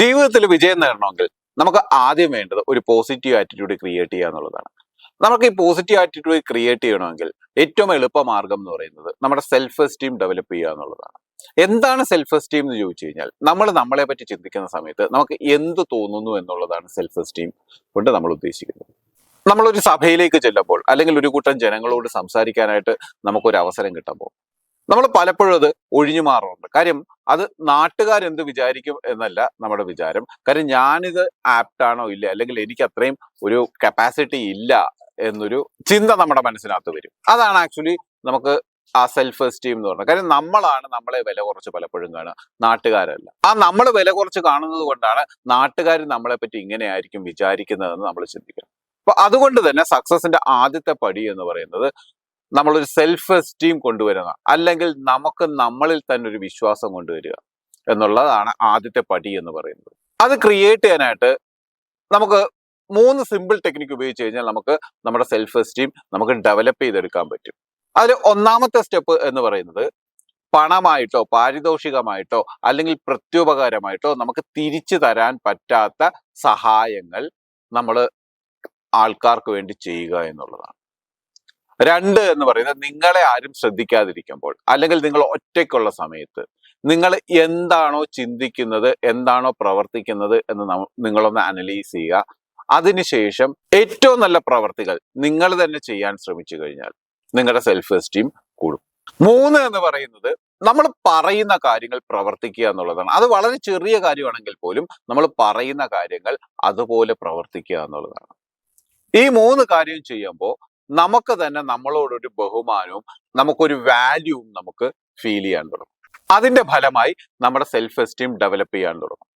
ജീവിതത്തിൽ വിജയം നേടണമെങ്കിൽ നമുക്ക് ആദ്യം വേണ്ടത് ഒരു പോസിറ്റീവ് ആറ്റിറ്റ്യൂഡ് ക്രിയേറ്റ് ചെയ്യുക എന്നുള്ളതാണ്. നമുക്ക് ഈ പോസിറ്റീവ് ആറ്റിറ്റ്യൂഡ് ക്രിയേറ്റ് ചെയ്യണമെങ്കിൽ ഏറ്റവും എളുപ്പ മാർഗം എന്ന് പറയുന്നത് നമ്മുടെ സെൽഫ് എസ്റ്റീം ഡെവലപ്പ് ചെയ്യുക എന്നുള്ളതാണ്. എന്താണ് സെൽഫ് എസ്റ്റീം എന്ന് ചോദിച്ചു കഴിഞ്ഞാൽ നമ്മൾ നമ്മളെ പറ്റി ചിന്തിക്കുന്ന സമയത്ത് നമുക്ക് എന്ത് തോന്നുന്നു എന്നുള്ളതാണ് സെൽഫ് എസ്റ്റീം കൊണ്ട് നമ്മൾ ഉദ്ദേശിക്കുന്നത്. നമ്മളൊരു സഭയിലേക്ക് ചെല്ലുമ്പോൾ അല്ലെങ്കിൽ ഒരു കൂട്ടം ജനങ്ങളോട് സംസാരിക്കാനായിട്ട് നമുക്കൊരു അവസരം കിട്ടുമ്പോൾ നമ്മൾ പലപ്പോഴും അത് ഒഴിഞ്ഞു മാറാറുണ്ട്. കാര്യം അത് നാട്ടുകാരെന്ത് വിചാരിക്കും എന്നല്ല നമ്മുടെ വിചാരം. കാര്യം ഞാനിത് ആപ്റ്റാണോ ഇല്ല, അല്ലെങ്കിൽ എനിക്ക് അത്രയും ഒരു കപ്പാസിറ്റി ഇല്ല എന്നൊരു ചിന്ത നമ്മുടെ മനസ്സിനകത്ത് വരും. അതാണ് ആക്ച്വലി നമുക്ക് ആ സെൽഫ് എസ്റ്റീം എന്ന് പറഞ്ഞത്. കാര്യം നമ്മളാണ് നമ്മളെ വില കുറച്ച് പലപ്പോഴും കാണുക, നാട്ടുകാരല്ല. ആ നമ്മൾ വില കുറച്ച് കാണുന്നത് കൊണ്ടാണ് നാട്ടുകാർ നമ്മളെ പറ്റി ഇങ്ങനെയായിരിക്കും വിചാരിക്കുന്നതെന്ന് നമ്മൾ ചിന്തിക്കണം. അപ്പൊ അതുകൊണ്ട് തന്നെ സക്സസിന്റെ ആദ്യത്തെ പടി എന്ന് പറയുന്നത് നമ്മളൊരു സെൽഫ് എസ്റ്റീം കൊണ്ടുവരുന്ന, അല്ലെങ്കിൽ നമുക്ക് നമ്മളിൽ തന്നെ ഒരു വിശ്വാസം കൊണ്ടുവരിക എന്നുള്ളതാണ് ആദ്യത്തെ പടി എന്ന് പറയുന്നത്. അത് ക്രിയേറ്റ് ചെയ്യാനായിട്ട് നമുക്ക് 3 സിമ്പിൾ ടെക്നിക്ക് ഉപയോഗിച്ച് കഴിഞ്ഞാൽ നമുക്ക് നമ്മുടെ സെൽഫ് എസ്റ്റീം നമുക്ക് ഡെവലപ്പ് ചെയ്തെടുക്കാൻ പറ്റും. അതിൽ ഒന്നാമത്തെ സ്റ്റെപ്പ് എന്ന് പറയുന്നത് പണമായിട്ടോ പാരിതോഷികമായിട്ടോ അല്ലെങ്കിൽ പ്രത്യുപകാരമായിട്ടോ നമുക്ക് തിരിച്ചു തരാൻ പറ്റാത്ത സഹായങ്ങൾ നമ്മൾ ആൾക്കാർക്ക് വേണ്ടി ചെയ്യുക എന്നുള്ളതാണ്. 2 എന്ന് പറയുന്നത് നിങ്ങളെ ആരും ശ്രദ്ധിക്കാതിരിക്കുമ്പോൾ, അല്ലെങ്കിൽ നിങ്ങൾ ഒറ്റയ്ക്കുള്ള സമയത്ത് നിങ്ങൾ എന്താണോ ചിന്തിക്കുന്നത്, എന്താണോ പ്രവർത്തിക്കുന്നത് എന്ന് നിങ്ങളൊന്ന് അനലൈസ് ചെയ്യുക. അതിനുശേഷം ഏറ്റവും നല്ല പ്രവർത്തികൾ നിങ്ങൾ തന്നെ ചെയ്യാൻ ശ്രമിച്ചു കഴിഞ്ഞാൽ നിങ്ങളുടെ സെൽഫ് എസ്റ്റീം കൂടും. 3 എന്ന് പറയുന്നത് നമ്മൾ പറയുന്ന കാര്യങ്ങൾ പ്രവർത്തിക്കുക എന്നുള്ളതാണ്. അത് വളരെ ചെറിയ കാര്യമാണെങ്കിൽ പോലും നമ്മൾ പറയുന്ന കാര്യങ്ങൾ അതുപോലെ പ്രവർത്തിക്കുക എന്നുള്ളതാണ്. ഈ 3 കാര്യം ചെയ്യുമ്പോൾ നമുക്ക് തന്നെ നമ്മളോടൊരു ബഹുമാനവും നമുക്കൊരു വാല്യൂവും നമുക്ക് ഫീൽ ചെയ്യാൻ തുടങ്ങും. അതിന്റെ ഫലമായി നമ്മുടെ സെൽഫ് എസ്റ്റീം ഡെവലപ്പ് ചെയ്യാൻ തുടങ്ങും.